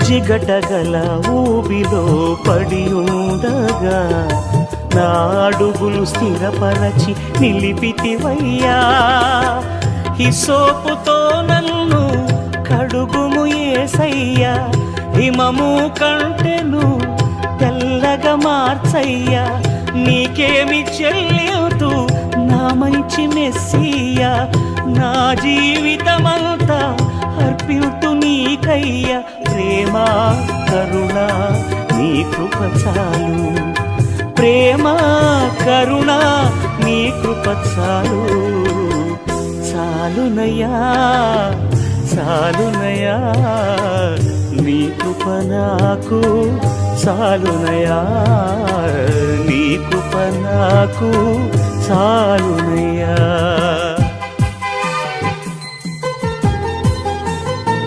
జిగటగల ఊబిలో పడి ఉండగా నా అడుగులు స్థిరపరచి నిలిపితివయ్యా. హిసోపుతో నన్ను కడుగుము యేసయ్యా, హిమము కంటెను తెల్లగా మార్చయ్యా. నీకేమి చెల్లితూ నా మంచి మెస్సియా, నా జీవితమంతా అర్పితు నీకయ్యా. ప్రేమ కరుణ నీ కృప చాలు, ప్రేమ కరుణ నీ కృప చాలు. చాలునయ్యా చాలునయ్యా నీ కృప నాకు చాలునయ్యా, నీ కృప నాకు చాలునయ్యా.